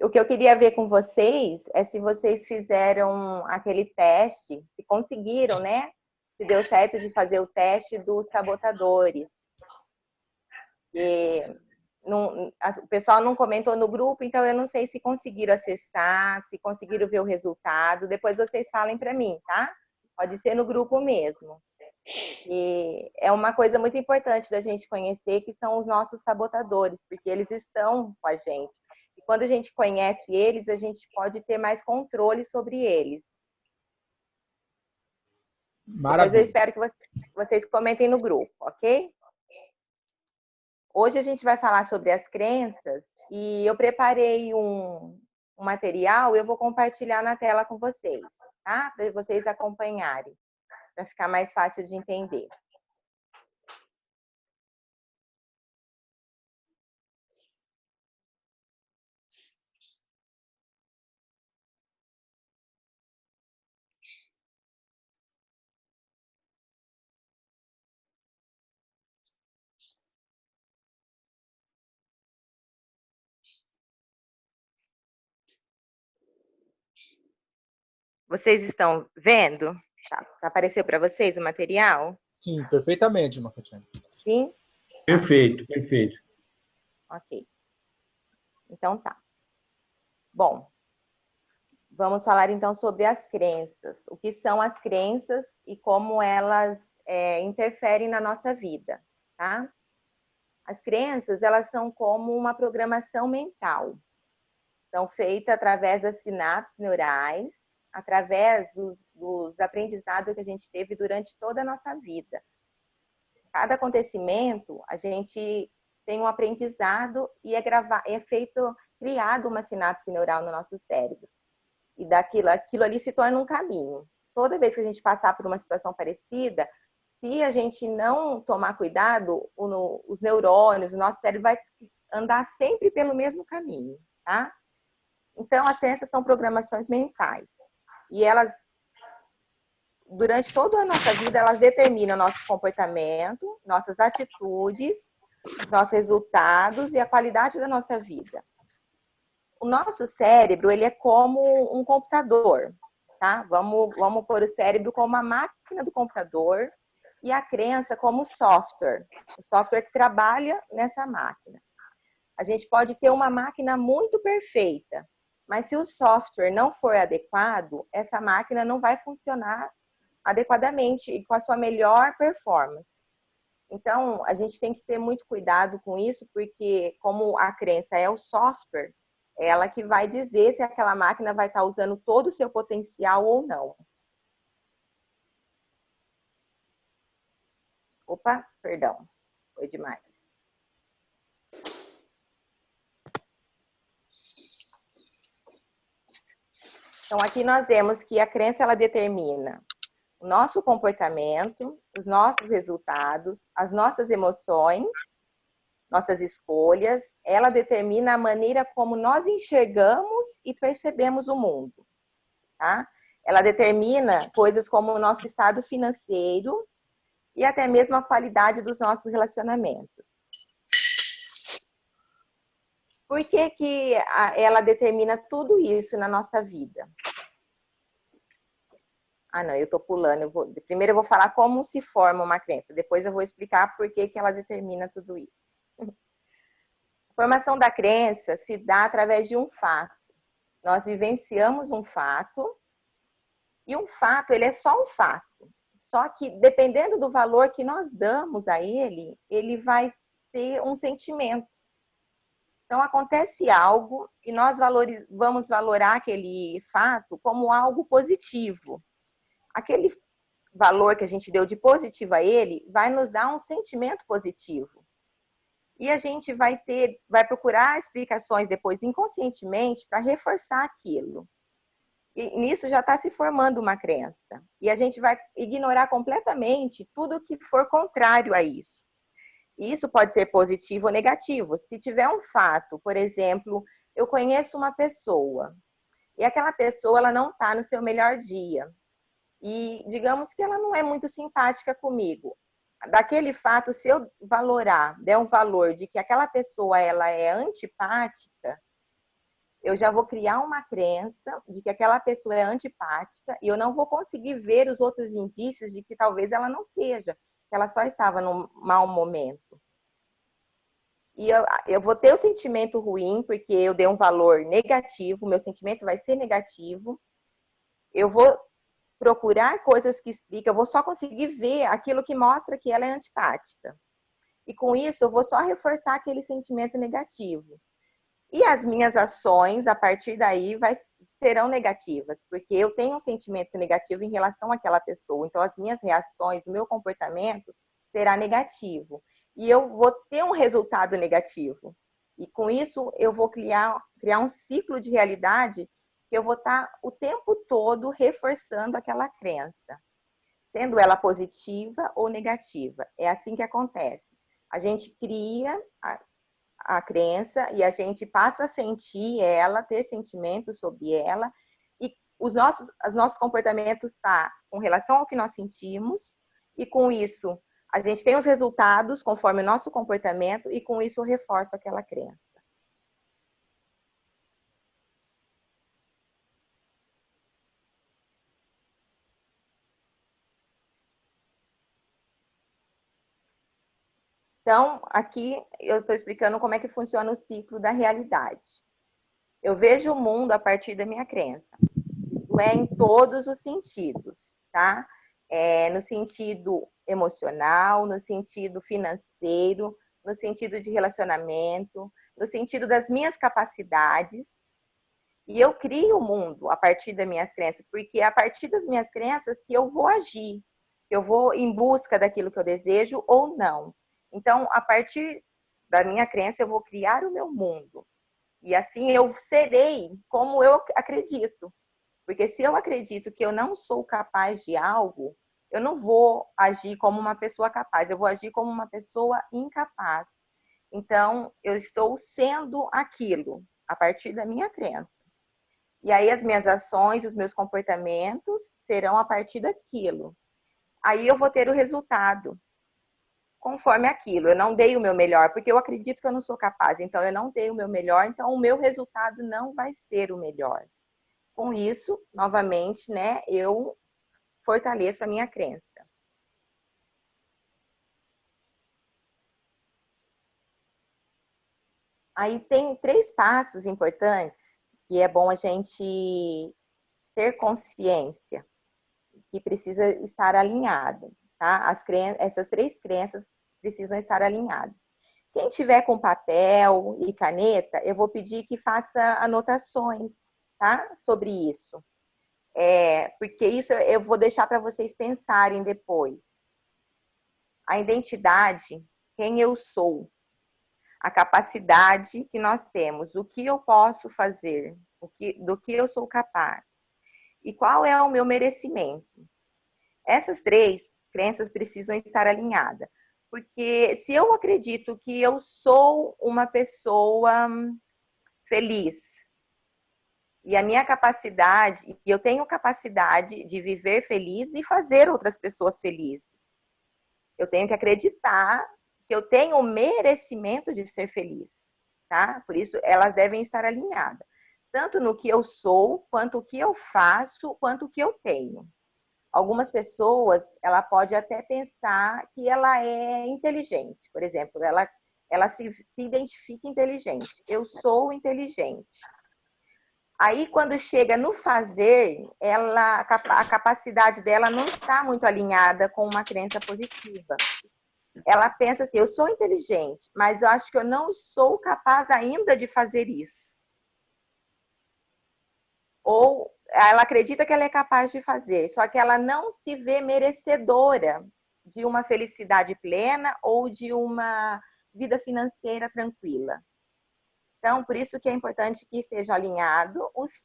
O que eu queria ver com vocês é se vocês fizeram aquele teste, se conseguiram, né? Se deu certo de fazer o teste dos sabotadores. E o pessoal não comentou no grupo, então eu não sei se conseguiram acessar, se conseguiram ver o resultado. Depois vocês falem para mim, tá? Pode ser no grupo mesmo. E é uma coisa muito importante da gente conhecer, que são os nossos sabotadores, porque eles estão com a gente. E quando a gente conhece eles, a gente pode ter mais controle sobre eles. Depois eu Maravilha. espero que vocês comentem no grupo, ok? Hoje a gente vai falar sobre as crenças e eu preparei um material, eu vou compartilhar na tela com vocês, tá? Para vocês acompanharem, para ficar mais fácil de entender. Vocês estão vendo? Tá, apareceu para vocês o material? Sim, perfeitamente, Macatiane. Sim? Tá, Perfeito, perfeito. ok. Então tá. Bom, vamos falar então sobre as crenças. O que são as crenças e como elas interferem na nossa vida, tá? As crenças, elas são como uma programação mental. São feitas através das sinapses neurais, através dos aprendizados que a gente teve durante toda a nossa vida. Cada acontecimento, a gente tem um aprendizado e criado uma sinapse neural no nosso cérebro. E aquilo ali se torna um caminho. Toda vez que a gente passar por uma situação parecida, se a gente não tomar cuidado, os neurônios, o nosso cérebro vai andar sempre pelo mesmo caminho, tá? Então, as crenças são programações mentais. E elas, durante toda a nossa vida, elas determinam nosso comportamento, nossas atitudes, nossos resultados e a qualidade da nossa vida. O nosso cérebro, ele é como um computador, tá? Vamos pôr o cérebro como a máquina do computador e a crença como software, o software que trabalha nessa máquina. A gente pode ter uma máquina muito perfeita, mas se o software não for adequado, essa máquina não vai funcionar adequadamente e com a sua melhor performance. Então, a gente tem que ter muito cuidado com isso, porque como a crença é o software, é ela que vai dizer se aquela máquina vai estar usando todo o seu potencial ou não. Opa, perdão, foi demais. Então, aqui nós vemos que a crença, ela determina o nosso comportamento, os nossos resultados, as nossas emoções, nossas escolhas. Ela determina a maneira como nós enxergamos e percebemos o mundo, tá? Ela determina coisas como o nosso estado financeiro e até mesmo a qualidade dos nossos relacionamentos. Por que que ela determina tudo isso na nossa vida? Ah, não, eu estou pulando. Primeiro eu vou falar como se forma uma crença, depois eu vou explicar por que que ela determina tudo isso. A formação da crença se dá através de um fato. Nós vivenciamos um fato, e um fato, ele é só um fato. Só que, dependendo do valor que nós damos a ele, ele vai ter um sentimento. Então, acontece algo e nós vamos valorar aquele fato como algo positivo. Aquele valor que a gente deu de positivo a ele vai nos dar um sentimento positivo. E a gente vai procurar explicações depois inconscientemente para reforçar aquilo. E nisso já está se formando uma crença. E a gente vai ignorar completamente tudo que for contrário a isso. E isso pode ser positivo ou negativo. Se tiver um fato, por exemplo, eu conheço uma pessoa e aquela pessoa ela não está no seu melhor dia. E digamos que ela não é muito simpática comigo. Daquele fato, se eu der um valor de que aquela pessoa ela é antipática, eu já vou criar uma crença de que aquela pessoa é antipática e eu não vou conseguir ver os outros indícios de que talvez ela não seja, que ela só estava num mau momento. E eu vou ter o sentimento ruim porque eu dei um valor negativo, meu sentimento vai ser negativo. Eu vou procurar coisas que explicam, eu vou só conseguir ver aquilo que mostra que ela é antipática. E com isso, eu vou só reforçar aquele sentimento negativo. E as minhas ações, a partir daí, serão negativas, porque eu tenho um sentimento negativo em relação àquela pessoa. Então, as minhas reações, o meu comportamento será negativo. E eu vou ter um resultado negativo. E com isso, eu vou criar um ciclo de realidade que eu vou estar o tempo todo reforçando aquela crença, sendo ela positiva ou negativa. É assim que acontece. A gente cria a crença e a gente passa a sentir ela, ter sentimentos sobre ela, e os nossos comportamentos tá com relação ao que nós sentimos, e com isso a gente tem os resultados conforme o nosso comportamento, e com isso eu reforço aquela crença. Então, aqui eu estou explicando como é que funciona o ciclo da realidade. Eu vejo o mundo a partir da minha crença. Isso é em todos os sentidos, tá? No sentido emocional, no sentido financeiro, no sentido de relacionamento, no sentido das minhas capacidades. E eu crio o mundo a partir das minhas crenças, porque é a partir das minhas crenças que eu vou agir, que eu vou em busca daquilo que eu desejo ou não. Então, a partir da minha crença, eu vou criar o meu mundo. E assim eu serei como eu acredito. Porque se eu acredito que eu não sou capaz de algo, eu não vou agir como uma pessoa capaz, eu vou agir como uma pessoa incapaz. Então, eu estou sendo aquilo a partir da minha crença. E aí as minhas ações, os meus comportamentos serão a partir daquilo. Aí eu vou ter o resultado conforme aquilo. Eu não dei o meu melhor, porque eu acredito que eu não sou capaz. Então, eu não dei o meu melhor, então o meu resultado não vai ser o melhor. Com isso, novamente, né, eu fortaleço a minha crença. Aí tem 3 passos importantes que é bom a gente ter consciência, que precisa estar alinhado, tá? Essas 3 crenças precisam estar alinhadas. Quem tiver com papel e caneta, eu vou pedir que faça anotações, tá? Sobre isso. Porque isso eu vou deixar para vocês pensarem depois. A identidade, quem eu sou, a capacidade que nós temos, o que eu posso fazer, do que eu sou capaz e qual é o meu merecimento. Essas 3 crenças precisam estar alinhadas, porque se eu acredito que eu sou uma pessoa feliz e a minha capacidade, e eu tenho capacidade de viver feliz e fazer outras pessoas felizes. Eu tenho que acreditar que eu tenho o merecimento de ser feliz, tá? Por isso, elas devem estar alinhadas. Tanto no que eu sou, quanto o que eu faço, quanto o que eu tenho. Algumas pessoas, ela pode até pensar que ela é inteligente. Por exemplo, ela se identifica inteligente. Eu sou inteligente. Aí, quando chega no fazer, a capacidade dela não está muito alinhada com uma crença positiva. Ela pensa assim, eu sou inteligente, mas eu acho que eu não sou capaz ainda de fazer isso. Ou ela acredita que ela é capaz de fazer, só que ela não se vê merecedora de uma felicidade plena ou de uma vida financeira tranquila. Então, por isso que é importante que estejam alinhados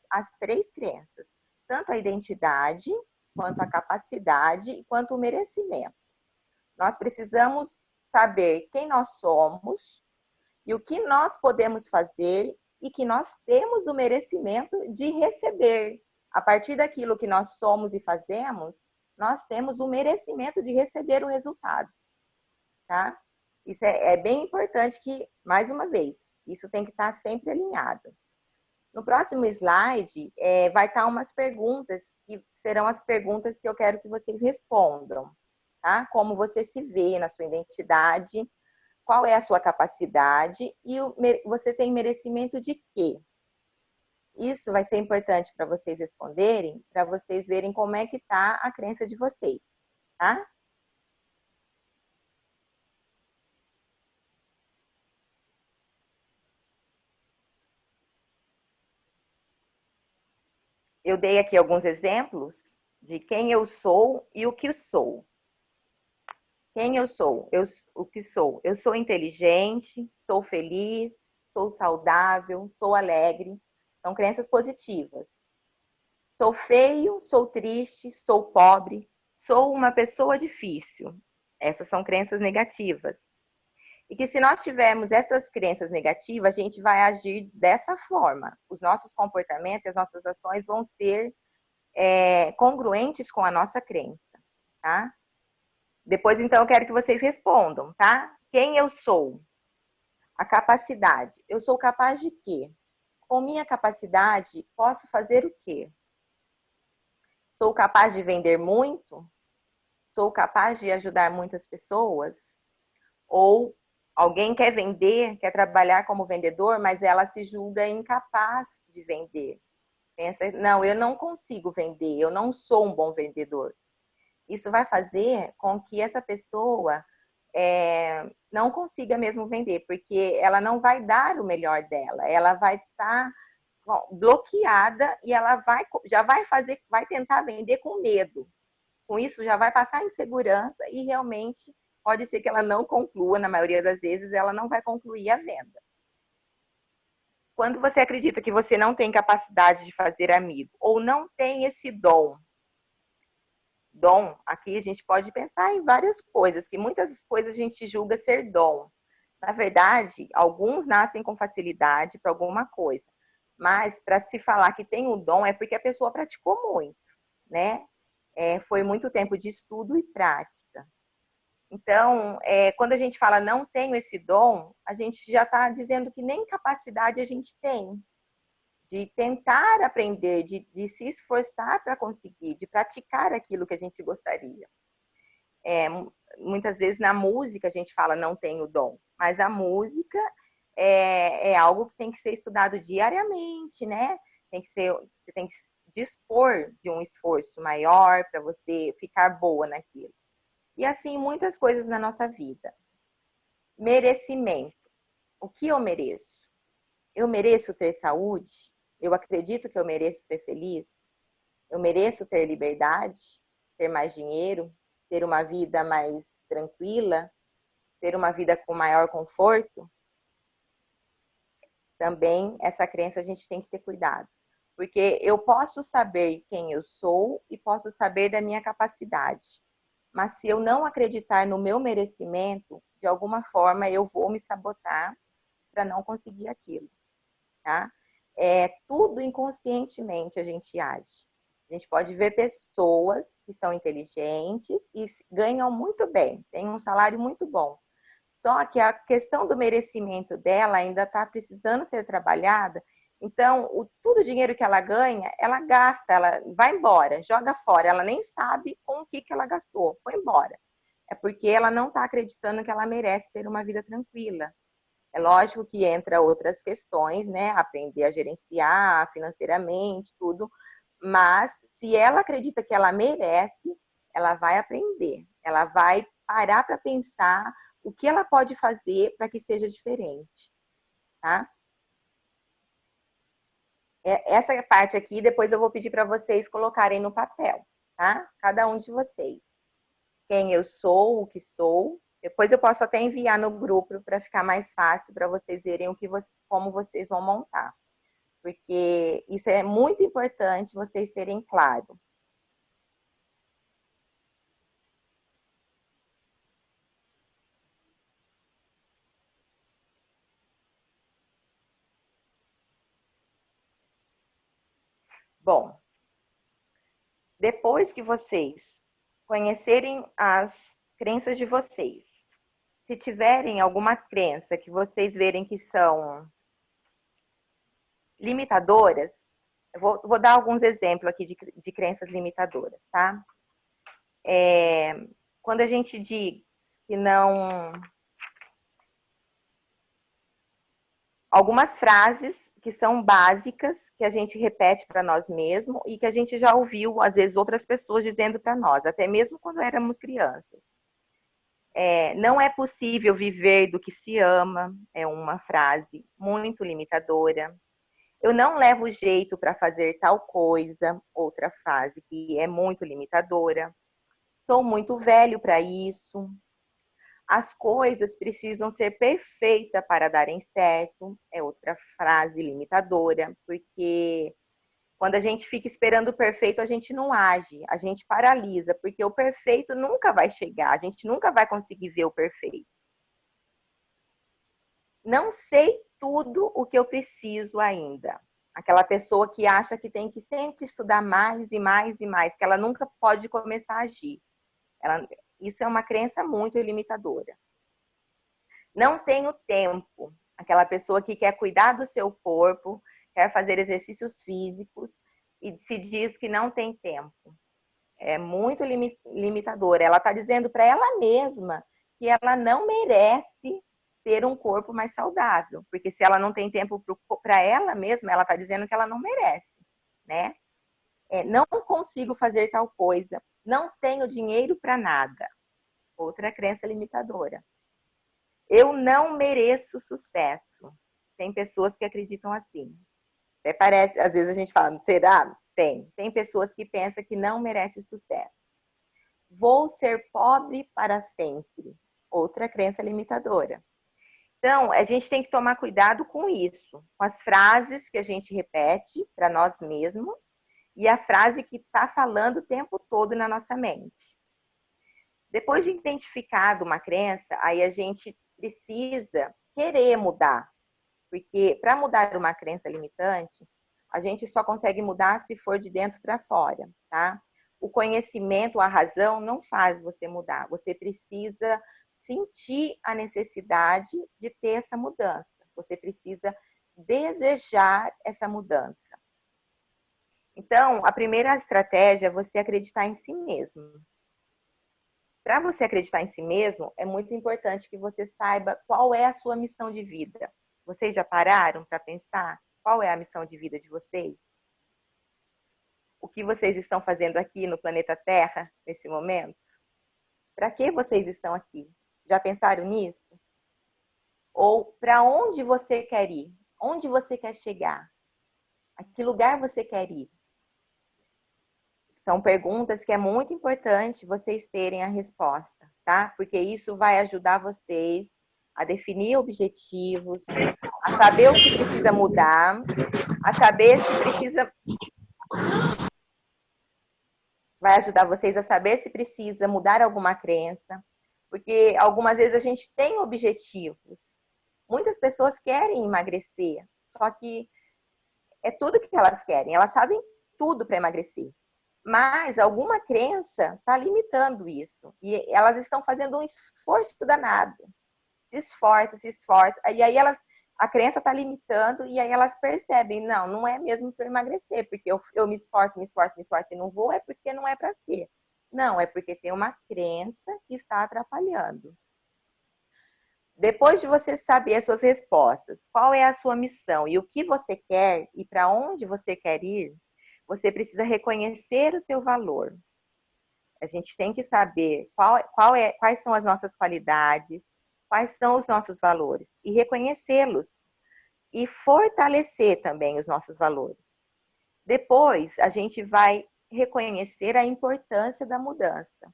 as 3 crenças, tanto a identidade, quanto a capacidade, quanto o merecimento. Nós precisamos saber quem nós somos e o que nós podemos fazer e que nós temos o merecimento de receber. A partir daquilo que nós somos e fazemos, nós temos o merecimento de receber o resultado, tá? Isso é bem importante que, mais uma vez, isso tem que estar sempre alinhado. No próximo slide, vai estar umas perguntas, que serão as perguntas que eu quero que vocês respondam, tá? Como você se vê na sua identidade, qual é a sua capacidade e você tem merecimento de quê? Isso vai ser importante para vocês responderem, para vocês verem como é que está a crença de vocês, tá? Eu dei aqui alguns exemplos de quem eu sou e o que sou. Quem eu sou? O que sou? Eu sou inteligente, sou feliz, sou saudável, sou alegre. São crenças positivas. Sou feio, sou triste, sou pobre, sou uma pessoa difícil. Essas são crenças negativas. E que se nós tivermos essas crenças negativas, a gente vai agir dessa forma. Os nossos comportamentos, as nossas ações vão ser congruentes com a nossa crença, tá? Depois, então, eu quero que vocês respondam, tá? Quem eu sou? A capacidade. Eu sou capaz de quê? Com minha capacidade, posso fazer o quê? Sou capaz de vender muito? Sou capaz de ajudar muitas pessoas? Ou alguém quer vender, quer trabalhar como vendedor, mas ela se julga incapaz de vender. Pensa, não, eu não consigo vender, eu não sou um bom vendedor. Isso vai fazer com que essa pessoa não consiga mesmo vender, porque ela não vai dar o melhor dela, ela vai estar bloqueada e ela já vai tentar vender com medo. Com isso, já vai passar insegurança e realmente pode ser que ela não conclua, na maioria das vezes, ela não vai concluir a venda. Quando você acredita que você não tem capacidade de fazer amigo ou não tem esse dom, aqui a gente pode pensar em várias coisas, que muitas coisas a gente julga ser dom. Na verdade, alguns nascem com facilidade para alguma coisa, mas para se falar que tem o dom é porque a pessoa praticou muito, né? Foi muito tempo de estudo e prática. Então, quando a gente fala não tenho esse dom, a gente já está dizendo que nem capacidade a gente tem de tentar aprender, de se esforçar para conseguir, de praticar aquilo que a gente gostaria. Muitas vezes na música a gente fala não tenho dom, mas a música é algo que tem que ser estudado diariamente, né? Você tem que dispor de um esforço maior para você ficar boa naquilo. E assim, muitas coisas na nossa vida. Merecimento. O que eu mereço? Eu mereço ter saúde? Eu acredito que eu mereço ser feliz? Eu mereço ter liberdade? Ter mais dinheiro? Ter uma vida mais tranquila? Ter uma vida com maior conforto? Também essa crença a gente tem que ter cuidado. Porque eu posso saber quem eu sou e posso saber da minha capacidade. Mas se eu não acreditar no meu merecimento, de alguma forma eu vou me sabotar para não conseguir aquilo, tá? Tudo inconscientemente a gente age. A gente pode ver pessoas que são inteligentes e ganham muito bem, têm um salário muito bom. Só que a questão do merecimento dela ainda está precisando ser trabalhada. Então, todo o dinheiro que ela ganha, ela gasta, ela vai embora, joga fora. Ela nem sabe com o que ela gastou, foi embora. É porque ela não está acreditando que ela merece ter uma vida tranquila. É lógico que entra outras questões, né? Aprender a gerenciar financeiramente, tudo. Mas se ela acredita que ela merece, ela vai aprender. Ela vai parar para pensar o que ela pode fazer para que seja diferente, tá? Essa parte aqui, depois eu vou pedir para vocês colocarem no papel, tá? Cada um de vocês. Quem eu sou, o que sou. Depois eu posso até enviar no grupo para ficar mais fácil para vocês verem como vocês vão montar. Porque isso é muito importante vocês terem claro. Bom, depois que vocês conhecerem as crenças de vocês, se tiverem alguma crença que vocês verem que são limitadoras, eu vou dar alguns exemplos aqui de crenças limitadoras, tá? Quando a gente diz que não... Algumas frases que são básicas, que a gente repete para nós mesmos e que a gente já ouviu, às vezes, outras pessoas dizendo para nós, até mesmo quando éramos crianças. Não é possível viver do que se ama, é uma frase muito limitadora. Eu não levo jeito para fazer tal coisa, outra frase que é muito limitadora. Sou muito velho para isso. As coisas precisam ser perfeitas para darem certo, é outra frase limitadora, porque quando a gente fica esperando o perfeito, a gente não age, a gente paralisa, porque o perfeito nunca vai chegar, a gente nunca vai conseguir ver o perfeito. Não sei tudo o que eu preciso ainda. Aquela pessoa que acha que tem que sempre estudar mais e mais e mais, que ela nunca pode começar a agir. Isso é uma crença muito limitadora. Não tenho tempo. Aquela pessoa que quer cuidar do seu corpo, quer fazer exercícios físicos e se diz que não tem tempo. É muito limitadora. Ela está dizendo para ela mesma que ela não merece ter um corpo mais saudável, porque se ela não tem tempo para ela mesma, ela está dizendo que ela não merece, né? Não consigo fazer tal coisa, não tenho dinheiro para nada. Outra crença limitadora. Eu não mereço sucesso. Tem pessoas que acreditam assim. Até parece, às vezes a gente fala, será? Tem pessoas que pensam que não merece sucesso. Vou ser pobre para sempre. Outra crença limitadora. Então, a gente tem que tomar cuidado com isso, com as frases que a gente repete para nós mesmos e a frase que está falando o tempo todo na nossa mente. Depois de identificado uma crença, aí a gente precisa querer mudar, porque para mudar uma crença limitante, a gente só consegue mudar se for de dentro para fora, tá? O conhecimento, a razão não faz você mudar. Você precisa sentir a necessidade de ter essa mudança. Você precisa desejar essa mudança. Então, a primeira estratégia é você acreditar em si mesmo. Para você acreditar em si mesmo, é muito importante que você saiba qual é a sua missão de vida. Vocês já pararam para pensar qual é a missão de vida de vocês? O que vocês estão fazendo aqui no planeta Terra nesse momento? Para que vocês estão aqui? Já pensaram nisso? Ou para onde você quer ir? Onde você quer chegar? A que lugar você quer ir? São perguntas que é muito importante vocês terem a resposta, tá? Porque isso vai ajudar vocês a definir objetivos, a saber o que precisa mudar, a saber se precisa... Vai ajudar vocês a saber se precisa mudar alguma crença, porque algumas vezes a gente tem objetivos. Muitas pessoas querem emagrecer, só que é tudo que elas querem, elas fazem tudo para emagrecer. Mas alguma crença está limitando isso. E elas estão fazendo um esforço danado. Se esforça. E aí a crença está limitando e aí elas percebem, não é mesmo para emagrecer, porque eu me esforço e não vou, é porque não é para ser. Não, é porque tem uma crença que está atrapalhando. Depois de você saber as suas respostas, qual é a sua missão e o que você quer e para onde você quer ir, você precisa reconhecer o seu valor. A gente tem que saber quais são as nossas qualidades, quais são os nossos valores e reconhecê-los e fortalecer também os nossos valores. Depois, a gente vai reconhecer a importância da mudança,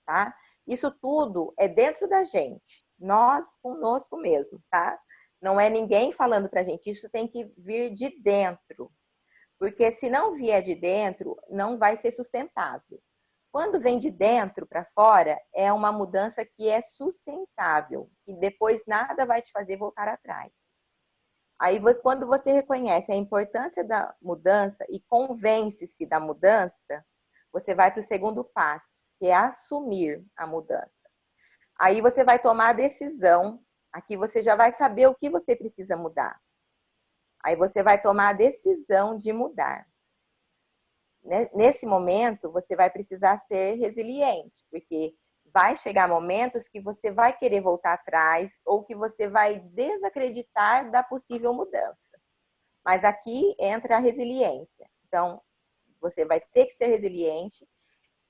tá? Isso tudo é dentro da gente, nós conosco mesmo, tá? Não é ninguém falando pra gente, isso tem que vir de dentro. Porque se não vier de dentro, não vai ser sustentável. Quando vem de dentro para fora, é uma mudança que é sustentável e depois nada vai te fazer voltar atrás. Aí, quando você reconhece a importância da mudança e convence-se da mudança, você vai para o segundo passo, que é assumir a mudança. Aí você vai tomar a decisão, aqui você já vai saber o que você precisa mudar. Aí você vai tomar a decisão de mudar. Nesse momento, você vai precisar ser resiliente, porque vai chegar momentos que você vai querer voltar atrás ou que você vai desacreditar da possível mudança. Mas aqui entra a resiliência. Então, você vai ter que ser resiliente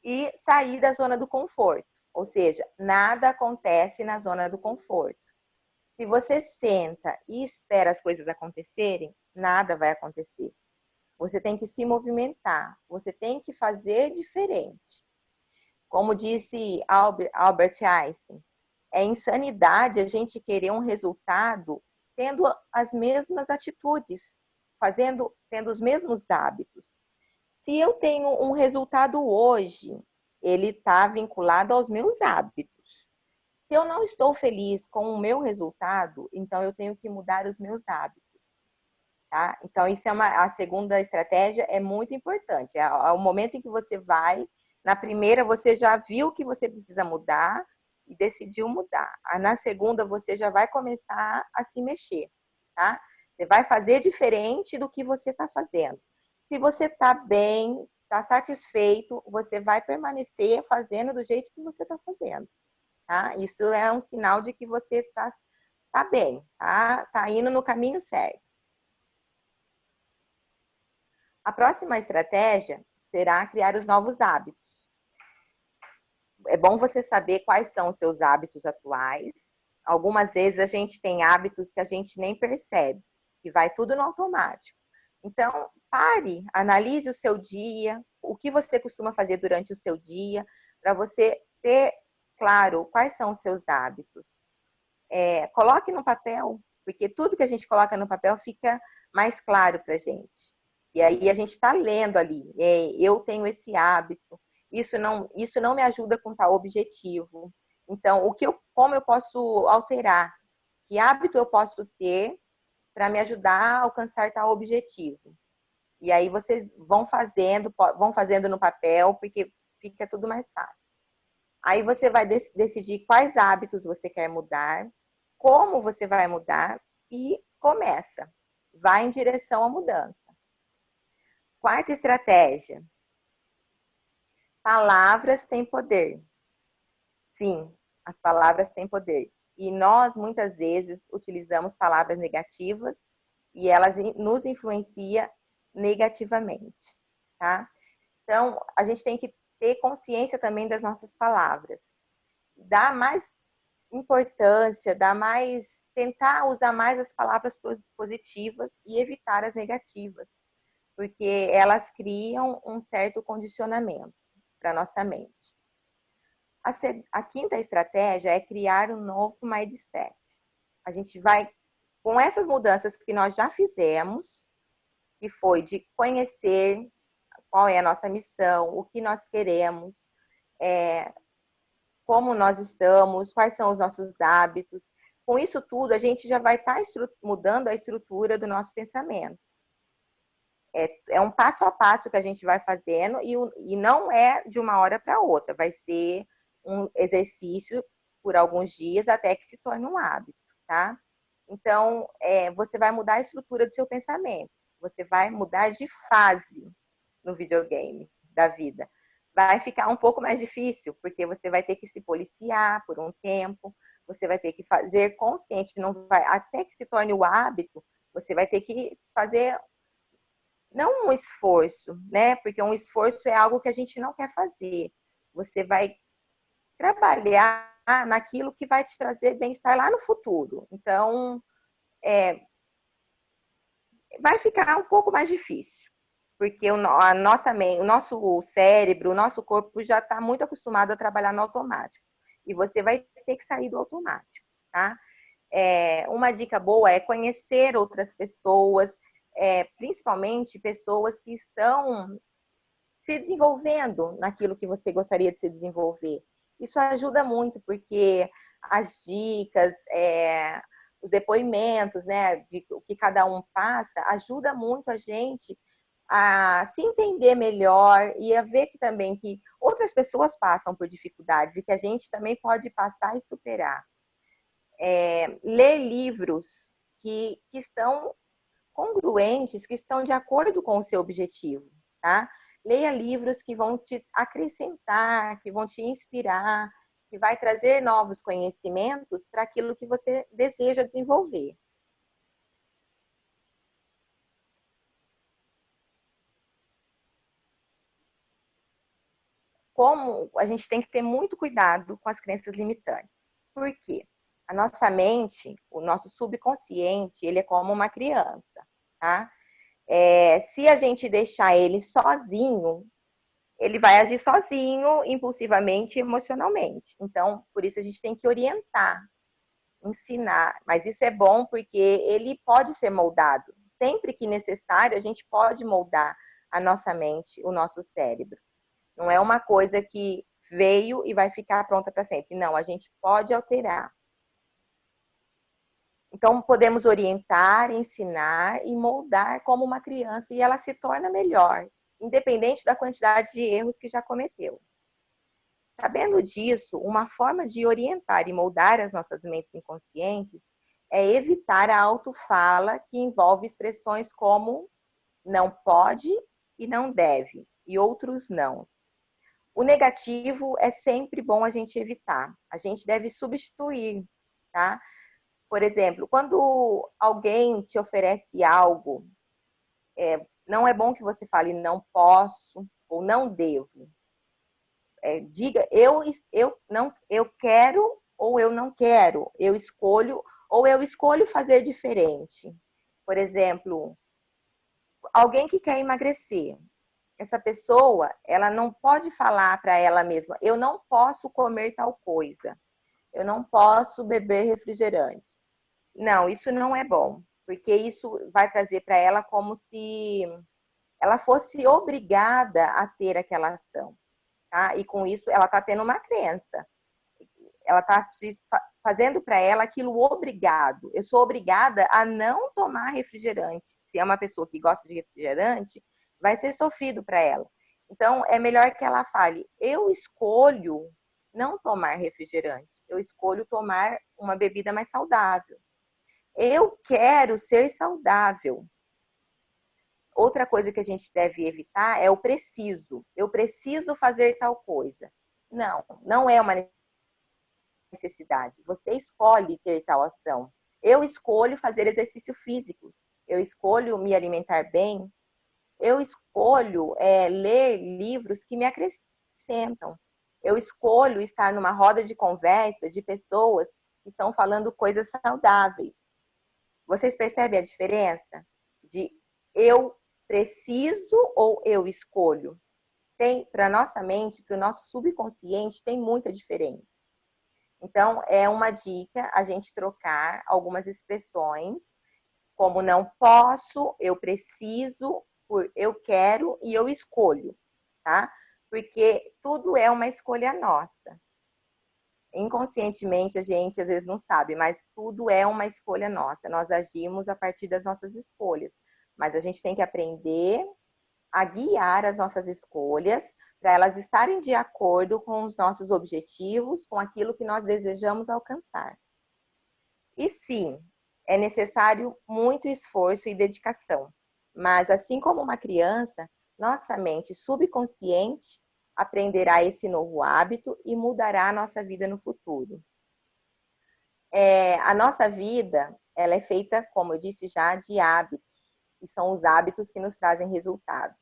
e sair da zona do conforto. Ou seja, nada acontece na zona do conforto. Se você senta e espera as coisas acontecerem, nada vai acontecer. Você tem que se movimentar, você tem que fazer diferente. Como disse Albert Einstein, é insanidade a gente querer um resultado tendo as mesmas atitudes, tendo os mesmos hábitos. Se eu tenho um resultado hoje, ele está vinculado aos meus hábitos. Se eu não estou feliz com o meu resultado, então eu tenho que mudar os meus hábitos. Tá? Então, isso é a segunda estratégia, é muito importante. É o momento em que você vai, na primeira você já viu que você precisa mudar e decidiu mudar. Na segunda você já vai começar a se mexer, tá? Você vai fazer diferente do que você está fazendo. Se você está bem, está satisfeito, você vai permanecer fazendo do jeito que você está fazendo, tá? Isso é um sinal de que você tá bem, tá indo no caminho certo. A próxima estratégia será criar os novos hábitos. É bom você saber quais são os seus hábitos atuais. Algumas vezes a gente tem hábitos que a gente nem percebe, que vai tudo no automático. Então, pare, analise o seu dia, o que você costuma fazer durante o seu dia, para você ter claro quais são os seus hábitos. Coloque no papel, porque tudo que a gente coloca no papel fica mais claro para a gente. E aí a gente está lendo ali, eu tenho esse hábito, isso não me ajuda com tal objetivo. Então, como eu posso alterar? Que hábito eu posso ter para me ajudar a alcançar tal objetivo? E aí vocês vão fazendo no papel, porque fica tudo mais fácil. Aí você vai decidir quais hábitos você quer mudar, como você vai mudar e começa. Vai em direção à mudança. Quarta estratégia. Palavras têm poder. Sim, as palavras têm poder. E nós, muitas vezes, utilizamos palavras negativas e elas nos influenciam negativamente, tá? Então, a gente tem que ter consciência também das nossas palavras. Dar mais importância, tentar usar mais as palavras positivas e evitar as negativas, porque elas criam um certo condicionamento para a nossa mente. A quinta estratégia é criar um novo mindset. A gente vai, com essas mudanças que nós já fizemos, que foi de conhecer qual é a nossa missão, o que nós queremos, como nós estamos, quais são os nossos hábitos. Com isso tudo, a gente já vai estar mudando a estrutura do nosso pensamento. É um passo a passo que a gente vai fazendo e não é de uma hora para outra. Vai ser um exercício por alguns dias até que se torne um hábito, tá? Então, você vai mudar a estrutura do seu pensamento. Você vai mudar de fase no videogame da vida. Vai ficar um pouco mais difícil, porque você vai ter que se policiar por um tempo, você vai ter que fazer consciente, não vai, até que se torne o hábito, você vai ter que fazer, não um esforço, né? Porque um esforço é algo que a gente não quer fazer. Você vai trabalhar naquilo que vai te trazer bem-estar lá no futuro. Então, vai ficar um pouco mais difícil, porque o nosso cérebro, o nosso corpo já está muito acostumado a trabalhar no automático. E você vai ter que sair do automático, tá? Uma dica boa é conhecer outras pessoas, principalmente pessoas que estão se desenvolvendo naquilo que você gostaria de se desenvolver. Isso ajuda muito, porque as dicas, os depoimentos, né, de o que cada um passa, ajuda muito a gente a se entender melhor e a ver que também que outras pessoas passam por dificuldades e que a gente também pode passar e superar. Ler livros que estão congruentes, que estão de acordo com o seu objetivo, tá? Leia livros que vão te acrescentar, que vão te inspirar, que vai trazer novos conhecimentos para aquilo que você deseja desenvolver. Como a gente tem que ter muito cuidado com as crenças limitantes. Por quê? A nossa mente, o nosso subconsciente, ele é como uma criança, tá? Se a gente deixar ele sozinho, ele vai agir sozinho, impulsivamente, emocionalmente. Então, por isso a gente tem que orientar, ensinar. Mas isso é bom porque ele pode ser moldado. Sempre que necessário, a gente pode moldar a nossa mente, o nosso cérebro. Não é uma coisa que veio e vai ficar pronta para sempre. Não, a gente pode alterar. Então, podemos orientar, ensinar e moldar como uma criança e ela se torna melhor, independente da quantidade de erros que já cometeu. Sabendo disso, uma forma de orientar e moldar as nossas mentes inconscientes é evitar a autofala que envolve expressões como não pode e não deve, e outros nãos. O negativo é sempre bom a gente evitar. A gente deve substituir, tá? Por exemplo, quando alguém te oferece algo, não é bom que você fale não posso ou não devo. Diga eu quero ou eu não quero, eu escolho ou eu escolho fazer diferente. Por exemplo, alguém que quer emagrecer, essa pessoa, ela não pode falar para ela mesma, eu não posso comer tal coisa, eu não posso beber refrigerante. Não, isso não é bom, porque isso vai trazer para ela como se ela fosse obrigada a ter aquela ação, tá? E com isso ela está tendo uma crença. Ela está fazendo para ela aquilo obrigado. Eu sou obrigada a não tomar refrigerante. Se é uma pessoa que gosta de refrigerante, vai ser sofrido para ela. Então, é melhor que ela fale: eu escolho não tomar refrigerante. Eu escolho tomar uma bebida mais saudável. Eu quero ser saudável. Outra coisa que a gente deve evitar é o preciso. Eu preciso fazer tal coisa. Não, não é uma necessidade. Você escolhe ter tal ação. Eu escolho fazer exercícios físicos. Eu escolho me alimentar bem. Eu escolho ler livros que me acrescentam. Eu escolho estar numa roda de conversa de pessoas que estão falando coisas saudáveis. Vocês percebem a diferença de eu preciso ou eu escolho? Tem, para nossa mente, para o nosso subconsciente, tem muita diferença. Então, é uma dica a gente trocar algumas expressões, como não posso, eu preciso, por eu quero e eu escolho, tá? Porque tudo é uma escolha nossa. Inconscientemente a gente às vezes não sabe, mas tudo é uma escolha nossa. Nós agimos a partir das nossas escolhas, mas a gente tem que aprender a guiar as nossas escolhas para elas estarem de acordo com os nossos objetivos, com aquilo que nós desejamos alcançar. E sim, é necessário muito esforço e dedicação, mas assim como uma criança, nossa mente subconsciente aprenderá esse novo hábito e mudará a nossa vida no futuro. A nossa vida, ela é feita, como eu disse já, de hábitos, e são os hábitos que nos trazem resultado.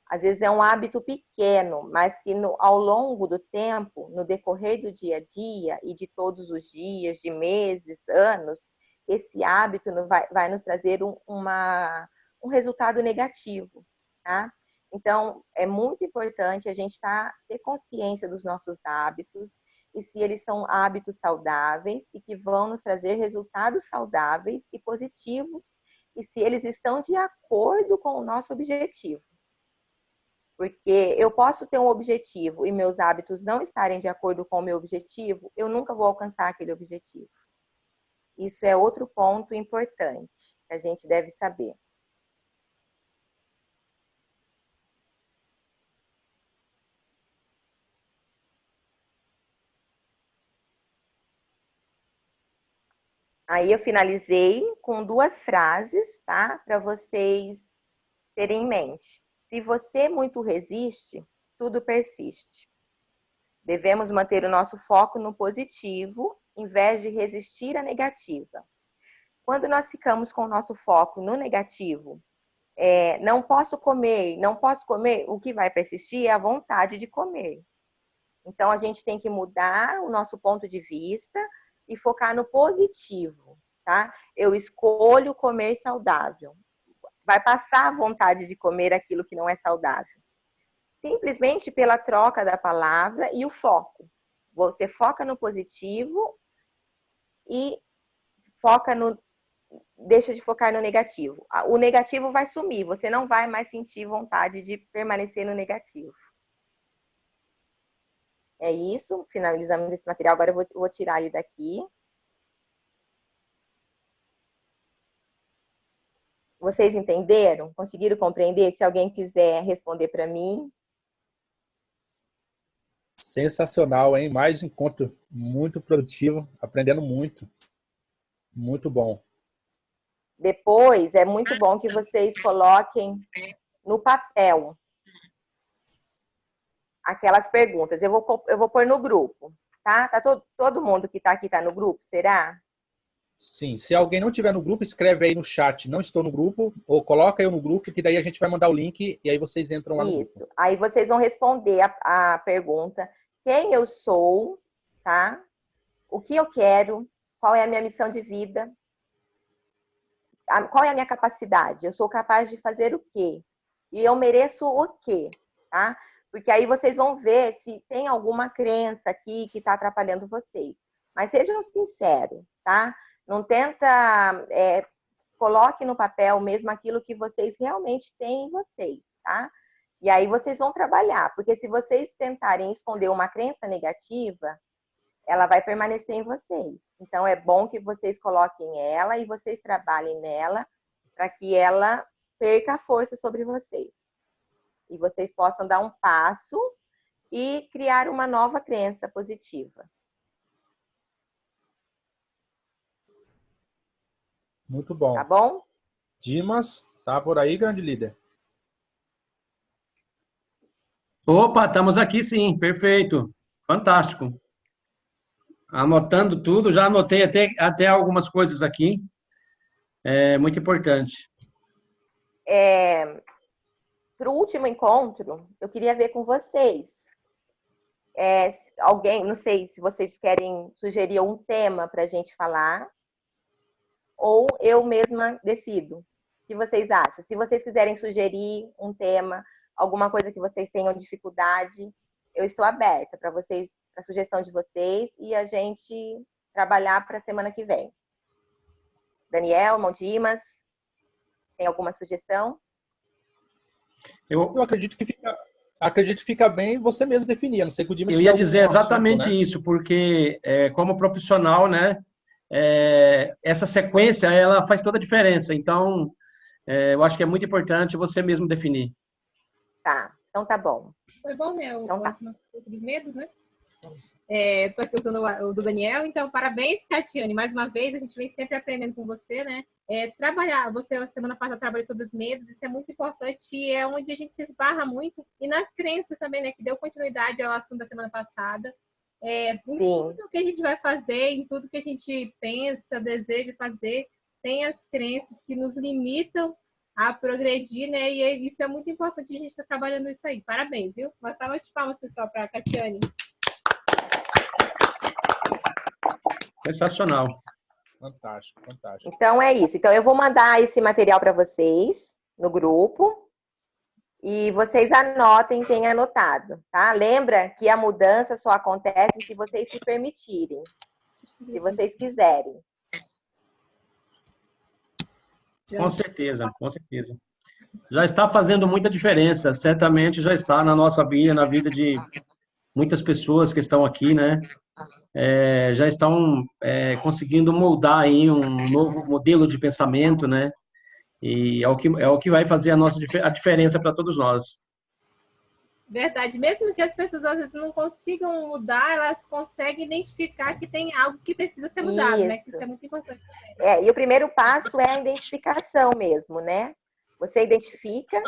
Às vezes é um hábito pequeno, mas que ao longo do tempo, no decorrer do dia a dia e de todos os dias, de meses, anos, esse hábito vai nos trazer um resultado negativo, tá? Então, é muito importante a gente ter consciência dos nossos hábitos e se eles são hábitos saudáveis e que vão nos trazer resultados saudáveis e positivos e se eles estão de acordo com o nosso objetivo. Porque eu posso ter um objetivo e meus hábitos não estarem de acordo com o meu objetivo, eu nunca vou alcançar aquele objetivo. Isso é outro ponto importante que a gente deve saber. Aí eu finalizei com 2 frases, tá? Para vocês terem em mente. Se você muito resiste, tudo persiste. Devemos manter o nosso foco no positivo, em vez de resistir à negativa. Quando nós ficamos com o nosso foco no negativo, não posso comer, o que vai persistir é a vontade de comer. Então, a gente tem que mudar o nosso ponto de vista e focar no positivo, tá? Eu escolho comer saudável. Vai passar a vontade de comer aquilo que não é saudável. Simplesmente pela troca da palavra e o foco. Você foca no positivo e deixa de focar no negativo. O negativo vai sumir, você não vai mais sentir vontade de permanecer no negativo. É isso, finalizamos esse material. Agora eu vou tirar ele daqui. Vocês entenderam? Conseguiram compreender? Se alguém quiser responder para mim. Sensacional, hein? Mais um encontro muito produtivo, aprendendo muito. Muito bom. Depois, é muito bom que vocês coloquem no papel aquelas perguntas. Eu vou pôr no grupo, tá? Todo mundo que está aqui está no grupo, será? Sim, se alguém não estiver no grupo, escreve aí no chat, não estou no grupo, ou coloca eu no grupo, que daí a gente vai mandar o link e aí vocês entram lá no grupo. Isso. Aí vocês vão responder a pergunta: quem eu sou, tá? O que eu quero? Qual é a minha missão de vida? Qual é a minha capacidade? Eu sou capaz de fazer o quê? E eu mereço o quê? Tá? Porque aí vocês vão ver se tem alguma crença aqui que está atrapalhando vocês. Mas sejam sinceros, tá? Não tenta... coloque no papel mesmo aquilo que vocês realmente têm em vocês, tá? E aí vocês vão trabalhar. Porque se vocês tentarem esconder uma crença negativa, ela vai permanecer em vocês. Então, é bom que vocês coloquem ela e vocês trabalhem nela para que ela perca a força sobre vocês. E vocês possam dar um passo e criar uma nova crença positiva. Muito bom. Tá bom? Dimas, tá por aí, grande líder? Opa, estamos aqui sim, perfeito. Fantástico. Anotando tudo, já anotei até algumas coisas aqui. É muito importante. Para o último encontro, eu queria ver com vocês. Alguém, não sei se vocês querem sugerir um tema para a gente falar, ou eu mesma decido. O que vocês acham? Se vocês quiserem sugerir um tema, alguma coisa que vocês tenham dificuldade, eu estou aberta para vocês, para a sugestão de vocês e a gente trabalhar para a semana que vem. Daniel, Dimas, tem alguma sugestão? Eu acredito que fica bem você mesmo definir. Eu não sei que o Dimas Eu ia dizer exatamente isso, porque como profissional, né, essa sequência, ela faz toda a diferença. Então, eu acho que é muito importante você mesmo definir. Tá, então tá bom. Foi bom, né? Então, tá. Sobre os medos, né? Tô aqui usando o do Daniel, então parabéns, Catiane. Mais uma vez, a gente vem sempre aprendendo com você, né? Trabalhar, você a semana passada trabalhou sobre os medos, isso é muito importante e é onde a gente se esbarra muito. E nas crenças também, né? Que deu continuidade ao assunto da semana passada. Em tudo que a gente vai fazer, em tudo que a gente pensa, deseja fazer, tem as crenças que nos limitam a progredir, né? E isso é muito importante a gente estar trabalhando isso aí. Parabéns, viu? Uma salva de palmas, pessoal, para a Catiane. Sensacional. Fantástico, fantástico. Então é isso. Então eu vou mandar esse material para vocês no grupo e vocês anotem quem é anotado, tá? Lembra que a mudança só acontece se vocês se permitirem, se vocês quiserem. Com certeza, com certeza. Já está fazendo muita diferença, certamente já está na nossa vida, na vida de muitas pessoas que estão aqui, né? Já estão conseguindo moldar aí um novo modelo de pensamento, né? E é o que vai fazer a diferença para todos nós. Verdade. Mesmo que as pessoas às vezes não consigam mudar, elas conseguem identificar que tem algo que precisa ser mudado, né? Que isso é muito importante também. E o primeiro passo é a identificação mesmo, né? Você identifica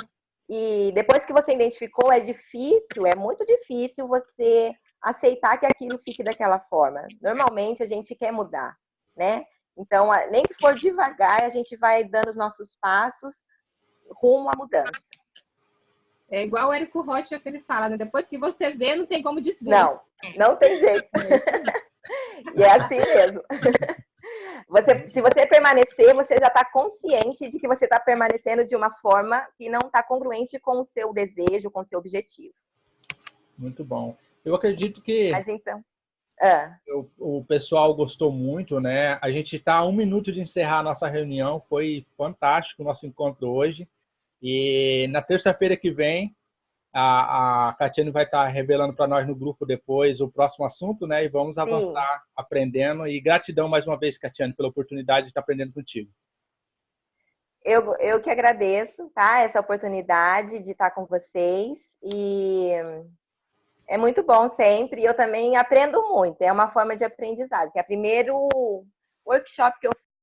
e depois que você identificou, é muito difícil você aceitar que aquilo fique daquela forma. Normalmente a gente quer mudar, né? Então, nem que for devagar, a gente vai dando os nossos passos rumo à mudança. É igual o Érico Rocha sempre fala, né? Depois que você vê, não tem como desver. Não tem jeito. E é assim mesmo. Se você permanecer, você já está consciente de que você está permanecendo de uma forma que não está congruente com o seu desejo, com o seu objetivo. Muito bom. Eu acredito que Mas então, o pessoal gostou muito, né? A gente está a 1 minuto de encerrar a nossa reunião. Foi fantástico o nosso encontro hoje. E na terça-feira que vem, a Catiane vai estar revelando para nós no grupo depois o próximo assunto, né? E vamos avançar aprendendo. E gratidão mais uma vez, Catiane, pela oportunidade de estar aprendendo contigo. Eu que agradeço, tá? Essa oportunidade de estar com vocês. E é muito bom sempre. E eu também aprendo muito. É uma forma de aprendizagem. Que é o primeiro workshop que eu